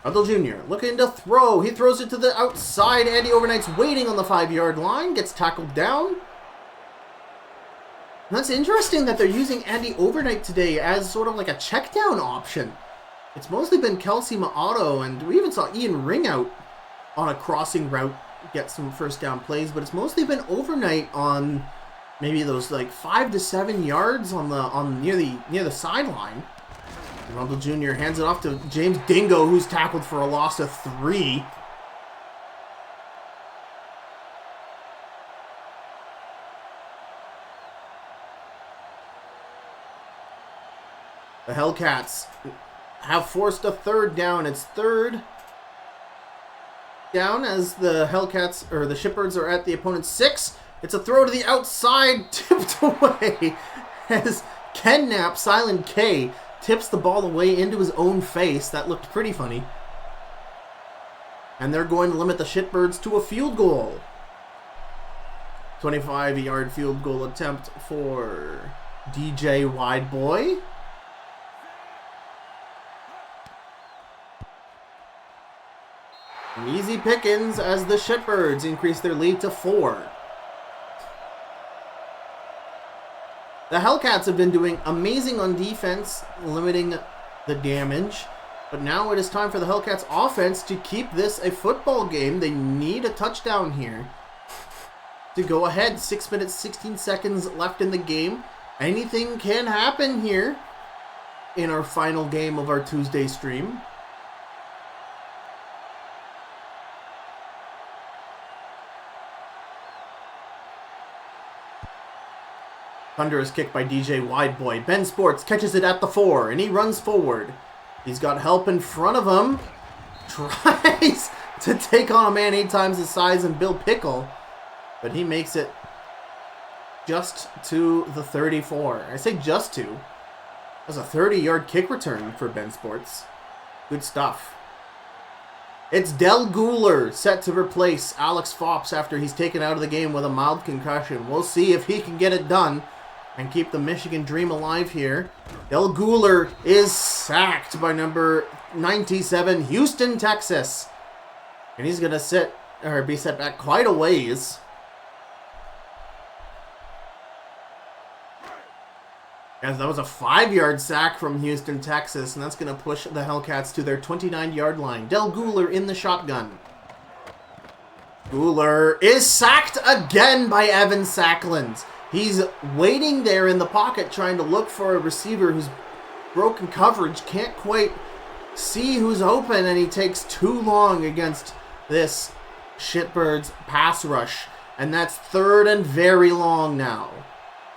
Rundle Jr. looking to throw. He throws it to the outside. Andy Overnight's waiting on the 5-yard line. Gets tackled down. And that's interesting that they're using Andy Overnight today as sort of like a check down option. It's mostly been Kelsey Ma'ato, and we even saw Ian Ring out on a crossing route get some first down plays, but it's mostly been Overnight on maybe those like 5 to 7 yards on near the sideline. Rundle Jr. hands it off to James Dingo, who's tackled for a loss of 3. The Hellcats have forced a third down. It's third down as the Hellcats, or the Shitbirds, are at the opponent's 6. It's a throw to the outside, tipped away as Ken Knapp, Silent K, tips the ball away into his own face. That looked pretty funny. And they're going to limit the Shitbirds to a field goal. 25-yard field goal attempt for DJ Wideboy. Easy pickings as the Shitbirds increase their lead to 4. The Hellcats have been doing amazing on defense, limiting the damage. But now it is time for the Hellcats offense to keep this a football game. They need a touchdown here to go ahead. 6 minutes, 16 seconds left in the game. Anything can happen here in our final game of our Tuesday stream. Thunderous kick by DJ Wideboy. Ben Sports catches it at the 4, and he runs forward. He's got help in front of him. Tries to take on a man 8 times his size and Bill Pickle, but he makes it just to the 34. I say just to. That's a 30-yard kick return for Ben Sports. Good stuff. It's Del Guler set to replace Alex Fops after he's taken out of the game with a mild concussion. We'll see if he can get it done and keep the Michigan dream alive here. Del Guler is sacked by number 97, Houston, Texas. And he's going to be set back quite a ways. As that was a 5-yard sack from Houston, Texas, and that's going to push the Hellcats to their 29-yard line. Del Guler in the shotgun. Guler is sacked again by Evan Sackland. He's waiting there in the pocket trying to look for a receiver who's broken coverage, can't quite see who's open, and he takes too long against this Shitbirds pass rush. And that's 3rd and very long now.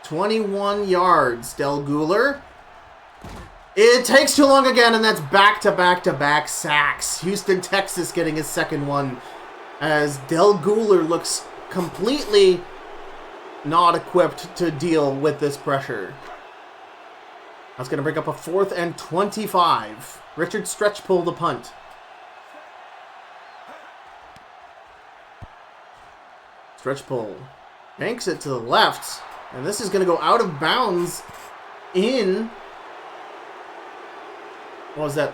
21 yards, Del Guler. It takes too long again, and that's back-to-back-to-back sacks. Houston, Texas getting his second one as Del Guler looks completely not equipped to deal with this pressure. That's going to bring up a 4th and 25. Richard Stretchpull the punt. Stretchpull banks it to the left. And this is going to go out of bounds in, what was that,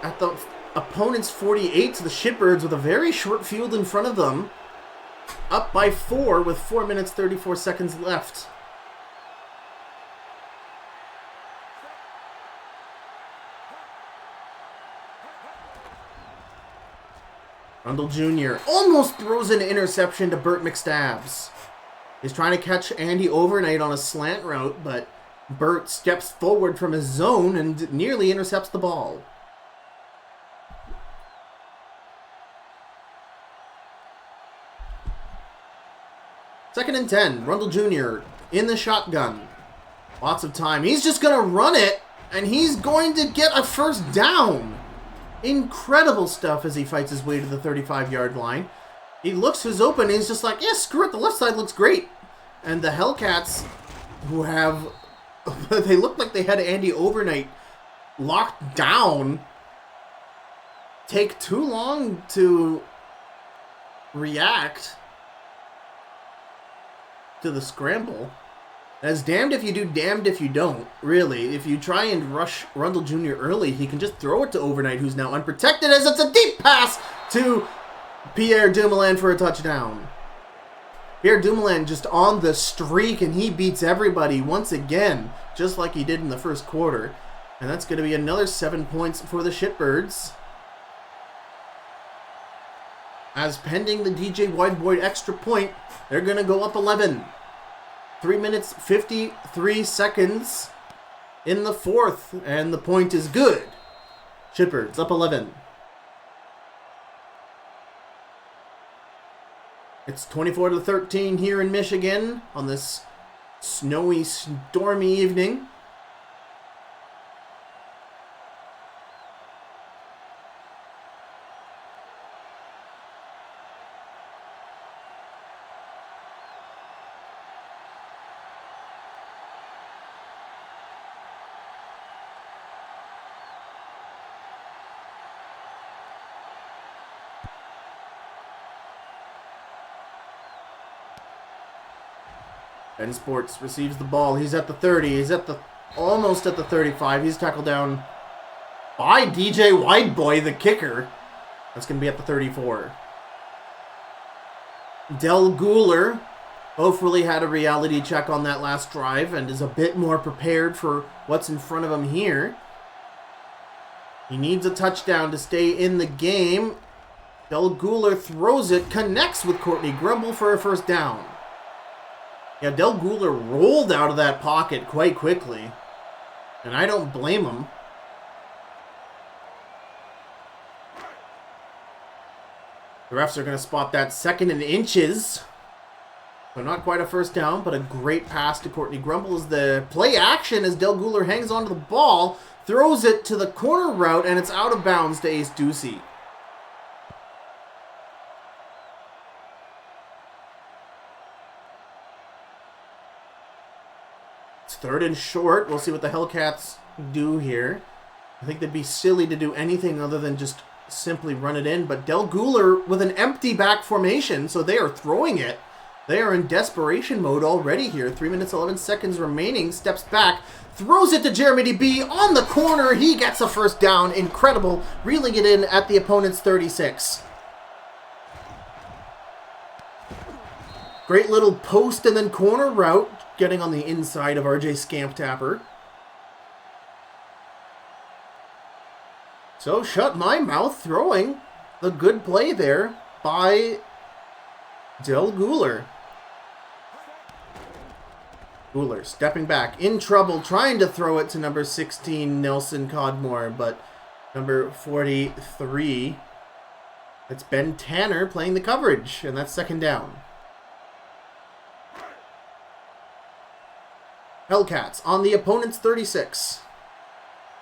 at the opponent's 48 to the Shitbirds with a very short field in front of them. Up by 4 with 4 minutes 34 seconds left. Rundle Jr. almost throws an interception to Burt McStabs. He's trying to catch Andy Overnight on a slant route, but Burt steps forward from his zone and nearly intercepts the ball. Second and 10. Rundle Jr. in the shotgun. Lots of time. He's just going to run it, and he's going to get a first down. Incredible stuff as he fights his way to the 35-yard line. He looks who's open, and he's just like, yeah, screw it, the left side looks great. And the Hellcats who have... They look like they had Andy Overnight locked down. Take too long to react to the scramble. As damned if you do, damned if you don't, really. If you try and rush Rundle Jr. early, he can just throw it to Overnight, who's now unprotected, as it's a deep pass to Pierre Dumoulin for a touchdown. Pierre Dumoulin just on the streak, and he beats everybody once again, just like he did in the first quarter. And that's going to be another 7 points for the Shitbirds. As pending the DJ Whiteboy extra point, they're going to go up 11. 3 minutes, 53 seconds in the fourth, and the point is good. Shitbirds up 11. It's 24-13 here in Michigan on this snowy, stormy evening. Ben Sports receives the ball. He's at the 30. He's at the almost at the 35. He's tackled down by DJ Whiteboy, the kicker. That's going to be at the 34. Del Guler hopefully had a reality check on that last drive and is a bit more prepared for what's in front of him here. He needs a touchdown to stay in the game. Del Guler throws it, connects with Courtney Grumble for a first down. Yeah, Del Guler rolled out of that pocket quite quickly, and I don't blame him. The refs are going to spot that 2nd and inches. So not quite a first down, but a great pass to Courtney Grumble as the play action as Del Guler hangs onto the ball, throws it to the corner route, and it's out of bounds to Ace Ducey. It's 3rd and short. We'll see what the Hellcats do here. I think they'd be silly to do anything other than just simply run it in, but Del Guler with an empty back formation, so they are throwing it. They are in desperation mode already here. 3 minutes, 11 seconds remaining. Steps back, throws it to Jeremy DB on the corner. He gets a first down. Incredible. Reeling it in at the opponent's 36. Great little post and then corner route, getting on the inside of RJ Scamp Tapper. So shut my mouth, throwing the good play there by Del Guler. Guler stepping back, in trouble, trying to throw it to number 16, Nelson Codmore, but number 43, that's Ben Tanner playing the coverage, and that's 2nd down. Hellcats on the opponent's 36.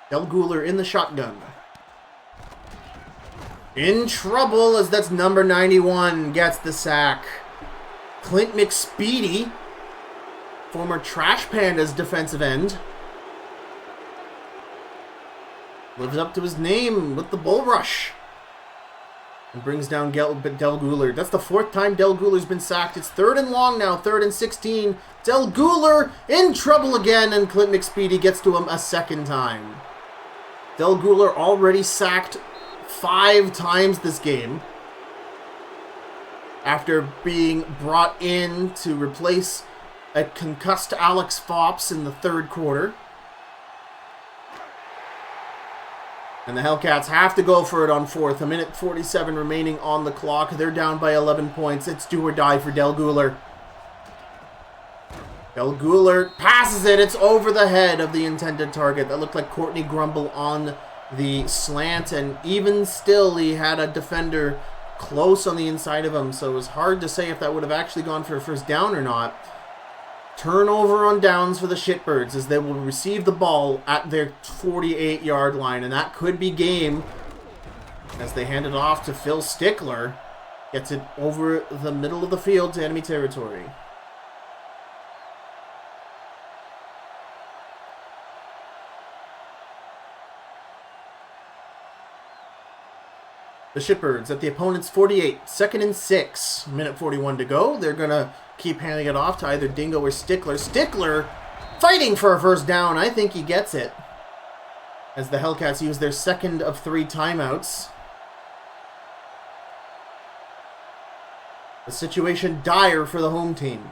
Del Guler in the shotgun. In trouble as that's number 91 gets the sack. Clint McSpeedy, former Trash Pandas defensive end, lives up to his name with the bull rush and brings down Del Guler. That's the 4th time Del Guler's been sacked. It's 3rd and long now, 3rd and 16. Del Guler in trouble again, and Clint McSpeedy gets to him a 2nd time. Del Guler already sacked 5 times this game after being brought in to replace a concussed Alex Fops in the 3rd quarter. And the Hellcats have to go for it on 4th. 1:47 remaining on the clock. They're down by 11 points. It's do or die for Del Guler. Del Guler passes it. It's over the head of the intended target. That looked like Courtney Grumble on the slant, and even still he had a defender close on the inside of him, so it was hard to say if that would have actually gone for a first down or not. Turnover on downs for the Shitbirds as they will receive the ball at their 48-yard line, and that could be game as they hand it off to Phil Stickler. Gets it over the middle of the field to enemy territory. The Shitbirds at the opponent's 48. 2nd and 6. Minute 41 to go. They're going to keep handing it off to either Dingo or Stickler. Stickler fighting for a first down. I think he gets it. As the Hellcats use their second of 3 timeouts. The situation dire for the home team.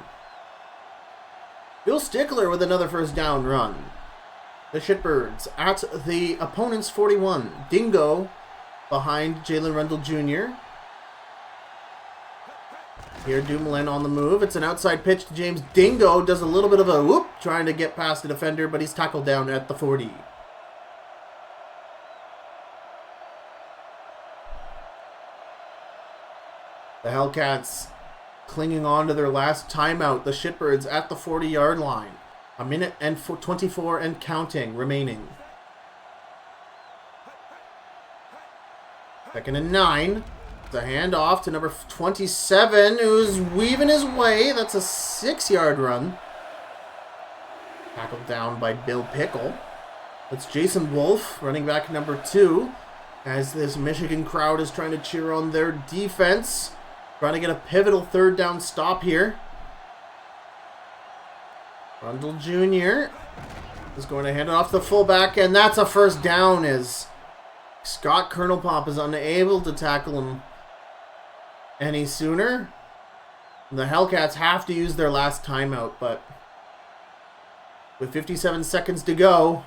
Bill Stickler with another first down run. The Shitbirds at the opponent's 41. Dingo behind Jalen Rundle Jr. Here, Dumoulin on the move. It's an outside pitch to James. Dingo does a little bit of a whoop, trying to get past the defender, but he's tackled down at the 40. The Hellcats clinging on to their last timeout. The Shitbirds at the 40-yard line. A minute and 24 and counting remaining. 2nd and 9. It's a handoff to number 27, who's weaving his way. That's a 6-yard run. Tackled down by Bill Pickle. That's Jason Wolf, running back number 2, as this Michigan crowd is trying to cheer on their defense. Trying to get a pivotal 3rd down stop here. Rundle Jr. is going to hand it off the fullback, and that's a first down as Scott Kernelpop is unable to tackle him any sooner. The Hellcats have to use their last timeout, but with 57 seconds to go,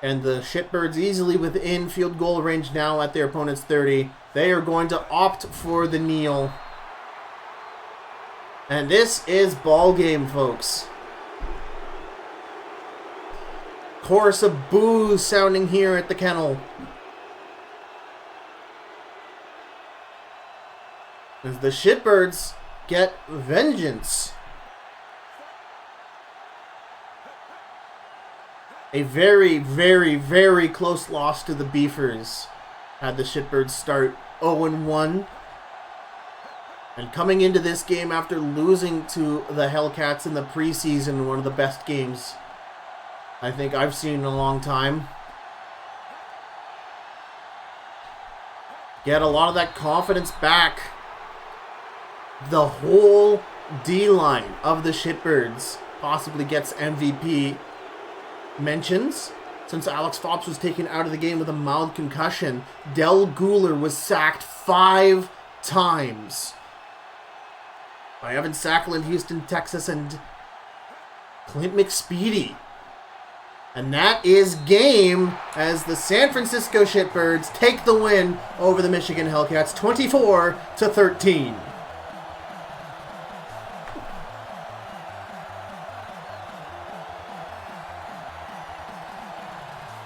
and the Shitbirds easily within field goal range now at their opponent's 30, they are going to opt for the kneel. And this is ball game, folks. Chorus of boos sounding here at the kennel. As the Shitbirds get vengeance. A very, very, very close loss to the Beefers had the Shitbirds start 0-1. And coming into this game after losing to the Hellcats in the preseason, one of the best games I think I've seen in a long time. Get a lot of that confidence back. The whole D-line of the Shitbirds possibly gets MVP mentions. Since Alex Fops was taken out of the game with a mild concussion, Del Guler was sacked 5 times by Evan Sackland, Houston, Texas, and Clint McSpeedy. And that is game as the San Francisco Shitbirds take the win over the Michigan Hellcats 24-13.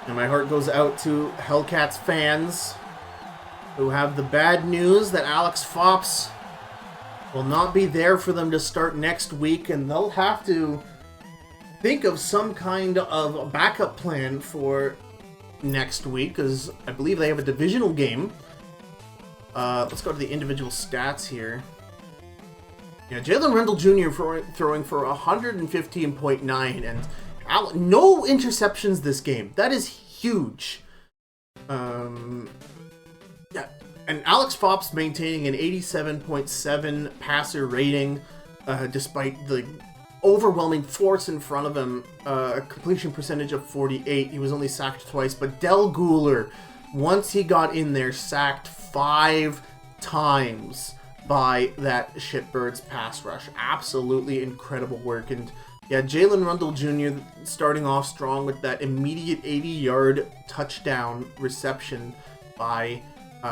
And my heart goes out to Hellcats fans who have the bad news that Alex Fops will not be there for them to start next week, and they'll have to think of some kind of a backup plan for next week, because I believe they have a divisional game. Let's go to the individual stats here. Yeah, Jalen Rundle Jr. throwing for 115.9, and no interceptions this game. That is huge. Yeah, and Alex Fops maintaining an 87.7 passer rating, despite the overwhelming force in front of him. A completion percentage of 48. He was only sacked twice, but Del Guler, once he got in there, sacked 5 times by that Shitbirds pass rush. Absolutely incredible work. And yeah, Jalen Rundle Jr. starting off strong with that immediate 80-yard touchdown reception by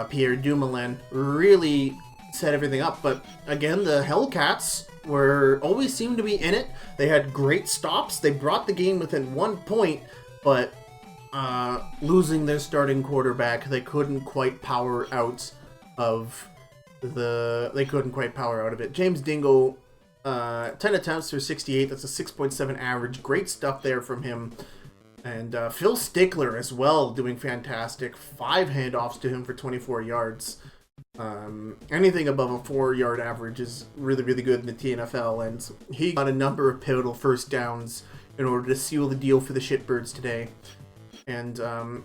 Pierre Dumoulin. Really set everything up. But again, the Hellcats always seemed to be in it. They had great stops. They brought the game within 1 point, but losing their starting quarterback, they couldn't quite power out of it. James Dingo, 10 attempts for 68. That's a 6.7 average. Great stuff there from him. And Phil Stickler as well, doing fantastic. 5 handoffs to him for 24 yards. Anything above a 4-yard average is really, really good in the TNFL. And he got a number of pivotal first downs in order to seal the deal for the Shitbirds today. And,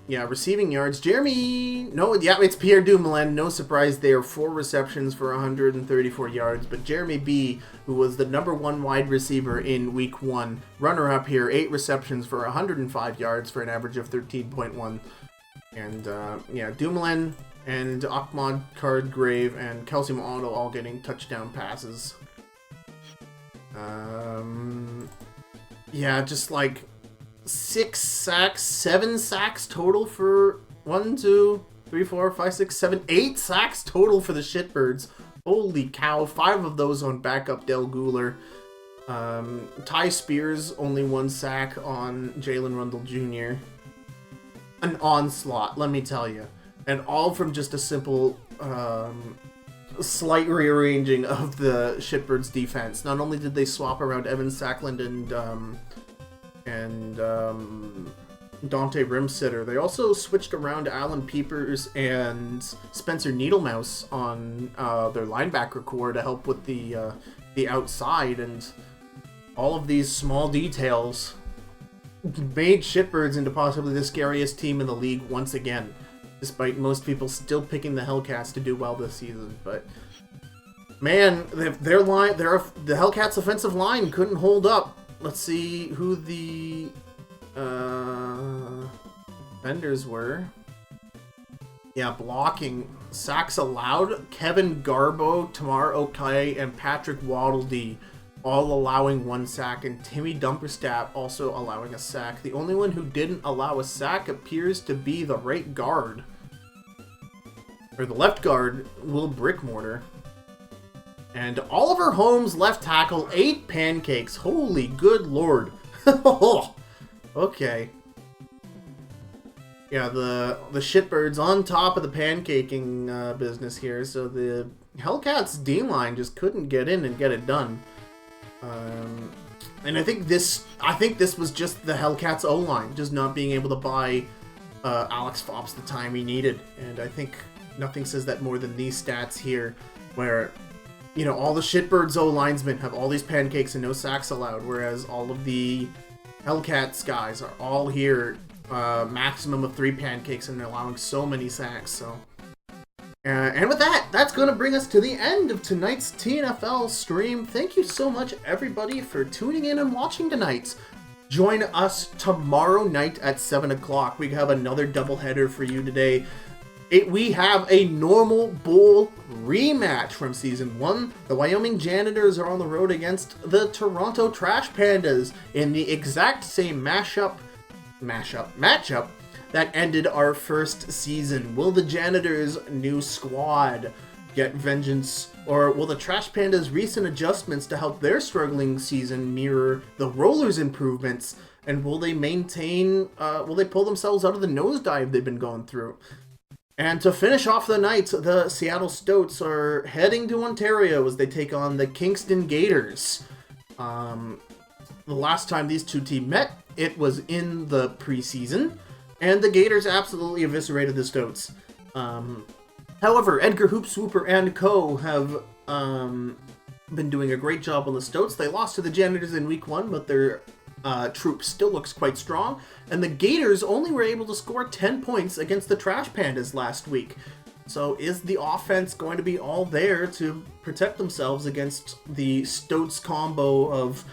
yeah, receiving yards. It's Pierre Dumoulin. No surprise there. 4 receptions for 134 yards. But Jeremy B., who was the #1 wide receiver in Week 1, runner-up here, 8 receptions for 105 yards for an average of 13.1. And, yeah, Dumoulin and Ahmad Cardgrave and Kelsey Moauto all getting touchdown passes. Yeah, just like 6 sacks, 7 sacks total for 1, 2, 3, 4, 5, 6, 7, 8 sacks total for the Shitbirds. Holy cow, 5 of those on backup Del Guler. Ty Spears, only 1 sack on Jalen Rundle Jr. An onslaught, let me tell you. And all from just a simple, slight rearranging of the Shitbirds defense. Not only did they swap around Evan Sackland and Dante Rimsitter, they also switched around Alan Peepers and Spencer Needlemouse on their linebacker core to help with the outside, and all of these small details made Shitbirds into possibly the scariest team in the league once again, despite most people still picking the Hellcats to do well this season. But man, the Hellcats offensive line couldn't hold up. Let's see who the vendors were. Yeah, blocking. Sacks allowed. Kevin Garbo, Tamar Okai, and Patrick Waddle-Dee all allowing 1 sack, and Timmy Dumperstat also allowing a sack. The only one who didn't allow a sack appears to be the right guard. Or the left guard, Will Brickmortar. And Oliver Holmes, left tackle, 8 pancakes. Holy good lord. Okay. Yeah, the Shitbirds on top of the pancaking business here. So the Hellcats D-line just couldn't get in and get it done. And I think this was just the Hellcats O-line, just not being able to buy Alex Fops the time he needed. And I think nothing says that more than these stats here, where, you know, all the Shitbirds O-linesmen have all these pancakes and no sacks allowed, whereas all of the Hellcats guys are all here, maximum of 3 pancakes, and they're allowing so many sacks. So, and with that, that's going to bring us to the end of tonight's TNFL stream. Thank you so much, everybody, for tuning in and watching tonight. Join us tomorrow night at 7 o'clock. We have another doubleheader for you today. We have a normal bowl rematch from Season 1. The Wyoming Janitors are on the road against the Toronto Trash Pandas in the exact same matchup that ended our first season. Will the Janitors' new squad get vengeance, or will the Trash Pandas' recent adjustments to help their struggling season mirror the Rollers' improvements? And will they will they pull themselves out of the nosedive they've been going through? And to finish off the night, the Seattle Stoats are heading to Ontario as they take on the Kingston Gators. The last time these two teams met, it was in the preseason, and the Gators absolutely eviscerated the Stoats. However, Edgar Hoopswooper and co. have been doing a great job on the Stoats. They lost to the Janitors in Week 1, but their troop still looks quite strong, and the Gators only were able to score 10 points against the Trash Pandas last week. So is the offense going to be all there to protect themselves against the Stoats combo of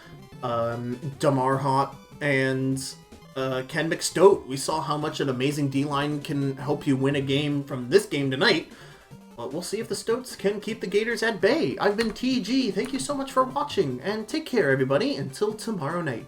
Damar Hott and Ken McStoat? We saw how much an amazing D-line can help you win a game from this game tonight. But we'll see if the Stoats can keep the Gators at bay. I've been TG. Thank you so much for watching, and take care, everybody, until tomorrow night.